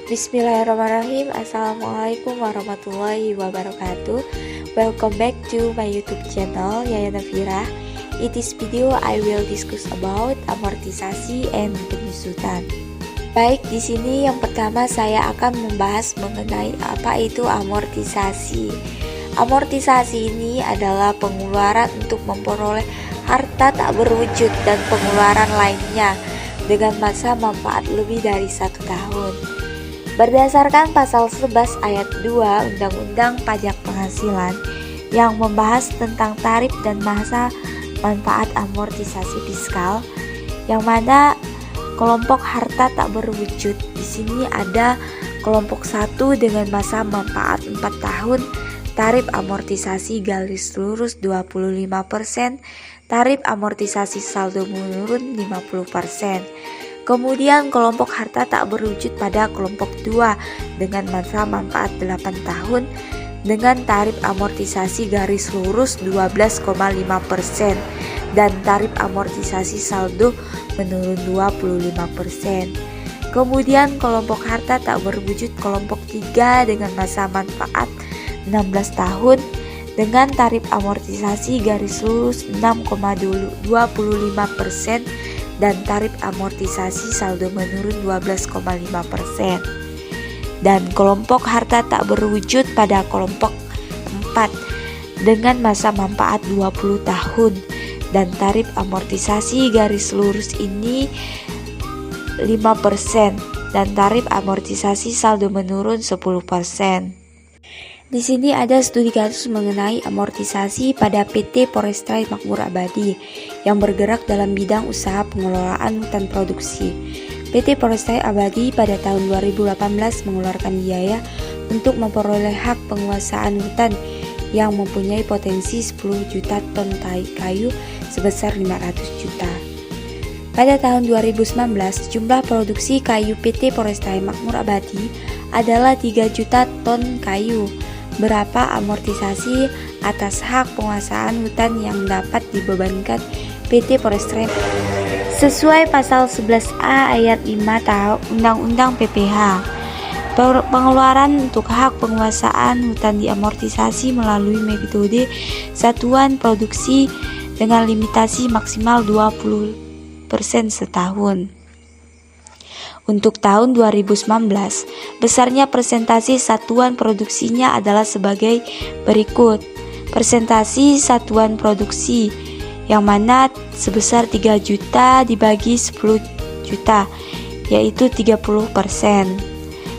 Bismillahirrahmanirrahim. Assalamualaikum warahmatullahi wabarakatuh. Welcome back to my YouTube channel Yaya Nafira. In this video I will discuss about amortisasi and penyusutan. Baik, di sini yang pertama saya akan membahas mengenai apa itu amortisasi. Amortisasi ini adalah pengeluaran untuk memperoleh harta tak berwujud dan pengeluaran lainnya dengan masa manfaat lebih dari 1 tahun. Berdasarkan pasal 11 ayat 2 Undang-Undang Pajak Penghasilan yang membahas tentang tarif dan masa manfaat amortisasi fiskal, yang mana kelompok harta tak berwujud di sini ada kelompok 1 dengan masa manfaat 4 tahun, tarif amortisasi garis lurus 25%, tarif amortisasi saldo menurun 50%. Kemudian kelompok harta tak berwujud pada kelompok 2 dengan masa manfaat 8 tahun dengan tarif amortisasi garis lurus 12,5% dan tarif amortisasi saldo menurun 25%. Kemudian kelompok harta tak berwujud kelompok 3 dengan masa manfaat 16 tahun dengan tarif amortisasi garis lurus 6,25% dan tarif amortisasi saldo menurun 12,5%. Dan kelompok harta tak berwujud pada kelompok 4 dengan masa manfaat 20 tahun dan tarif amortisasi garis lurus ini 5% dan tarif amortisasi saldo menurun 10%. Di sini ada studi kasus mengenai amortisasi pada PT Forestry Makmur Abadi yang bergerak dalam bidang usaha pengelolaan hutan produksi. PT Forestry Abadi pada tahun 2018 mengeluarkan biaya untuk memperoleh hak penguasaan hutan yang mempunyai potensi 10 juta ton kayu sebesar 500 juta. Pada tahun 2019, jumlah produksi kayu PT Forestry Makmur Abadi adalah 3 juta ton kayu. Berapa amortisasi atas hak penguasaan hutan yang dapat dibebankan PT Forestry sesuai pasal 11A ayat 5 Undang-Undang PPH. Pengeluaran untuk hak penguasaan hutan diamortisasi melalui metode satuan produksi dengan limitasi maksimal 20% setahun. Untuk tahun 2019, besarnya persentase satuan produksinya adalah sebagai berikut. Persentase satuan produksi yang mana sebesar 3 juta dibagi 10 juta, yaitu 30%.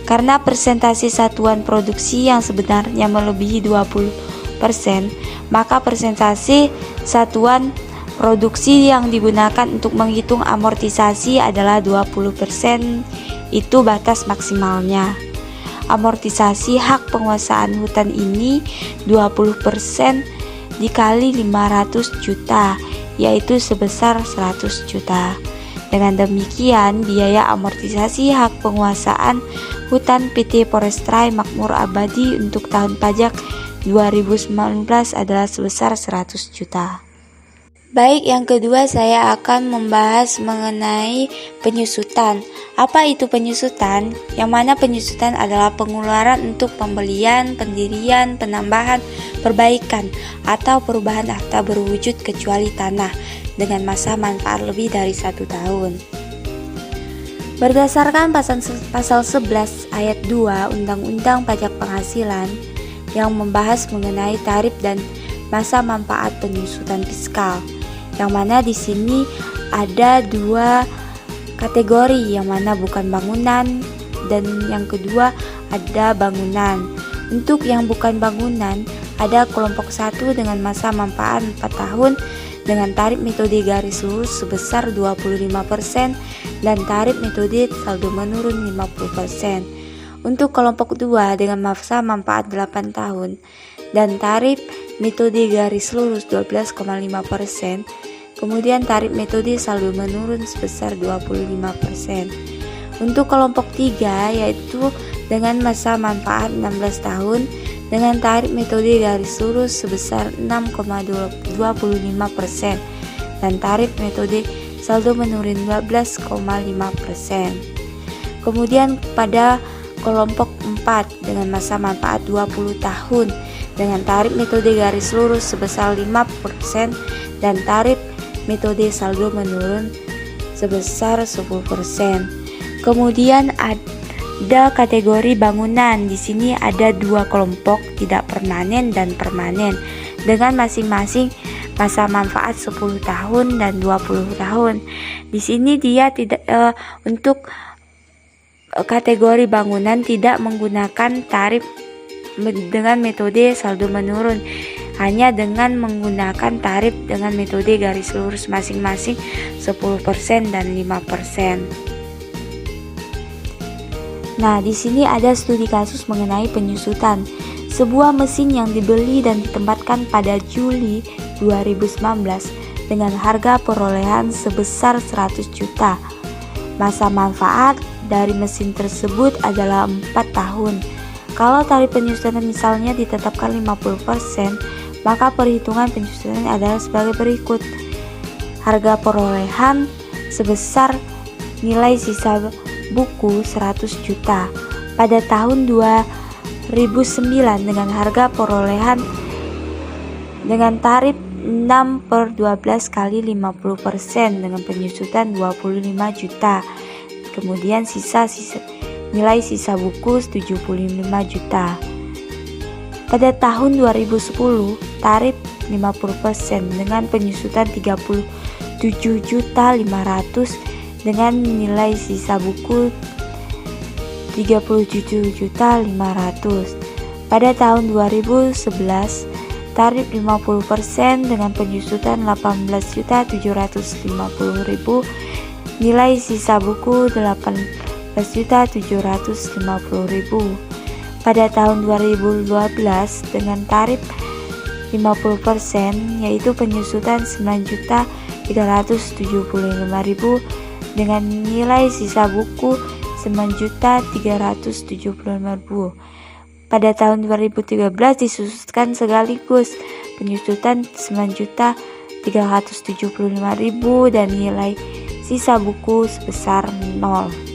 Karena persentase satuan produksi yang sebenarnya melebihi 20%, maka persentase satuan produksi yang digunakan untuk menghitung amortisasi adalah 20%, itu batas maksimalnya. Amortisasi hak penguasaan hutan ini 20% dikali 500 juta, yaitu sebesar 100 juta. Dengan demikian, biaya amortisasi hak penguasaan hutan PT Forestry Makmur Abadi untuk tahun pajak 2019 adalah sebesar 100 juta. Baik, yang kedua saya akan membahas mengenai penyusutan. Apa itu penyusutan? Yang mana penyusutan adalah pengeluaran untuk pembelian, pendirian, penambahan, perbaikan, atau perubahan harta berwujud kecuali tanah dengan masa manfaat lebih dari 1 tahun. Berdasarkan pasal 11 ayat 2 Undang-Undang Pajak Penghasilan yang membahas mengenai tarif dan masa manfaat penyusutan fiskal, yang mana di sini ada 2 kategori, yang mana bukan bangunan dan yang kedua ada bangunan. Untuk yang bukan bangunan ada kelompok 1 dengan masa manfaat 4 tahun dengan tarif metode garis lurus sebesar 25% dan tarif metode saldo menurun 50%. Untuk kelompok 2 dengan masa manfaat 8 tahun dan tarif metode garis lurus 12,5%, kemudian tarif metode saldo menurun sebesar 25%. Untuk kelompok 3 yaitu dengan masa manfaat 16 tahun dengan tarif metode garis lurus sebesar 6,25% dan tarif metode saldo menurun 12,5%. Kemudian pada kelompok 4 dengan masa manfaat 20 tahun dengan tarif metode garis lurus sebesar 5% dan tarif metode saldo menurun sebesar 10%. Kemudian ada kategori bangunan. Di sini ada 2 kelompok, tidak permanen dan permanen, dengan masing-masing masa manfaat 10 tahun dan 20 tahun. Di sini dia tidak untuk kategori bangunan tidak menggunakan tarif dengan metode saldo menurun, hanya dengan menggunakan tarif dengan metode garis lurus masing-masing 10% dan 5%. Nah, di sini ada studi kasus mengenai penyusutan. Sebuah mesin yang dibeli dan ditempatkan pada Juli 2019 dengan harga perolehan sebesar 100 juta. Masa manfaat dari mesin tersebut adalah 4 tahun. Kalau tarif penyusutan misalnya ditetapkan 50%, maka perhitungan penyusutan adalah sebagai berikut. Harga perolehan sebesar nilai sisa buku 100 juta. Pada tahun 2009 dengan harga perolehan dengan tarif 6/12 kali 50% dengan penyusutan 25 juta. Kemudian nilai sisa buku 75 juta. Pada tahun 2010 tarif 50% dengan penyusutan 37.500.000 dengan nilai sisa buku 37.500.000. Pada tahun 2011 tarif 50% dengan penyusutan 18.750.000, nilai sisa buku 18.750.000. Pada tahun 2012 dengan tarif 50% yaitu penyusutan 9.375.000 dengan nilai sisa buku 9.375.000. Pada tahun 2013 disusutkan sekaligus penyusutan 9.375.000 dan nilai sisa buku sebesar 0.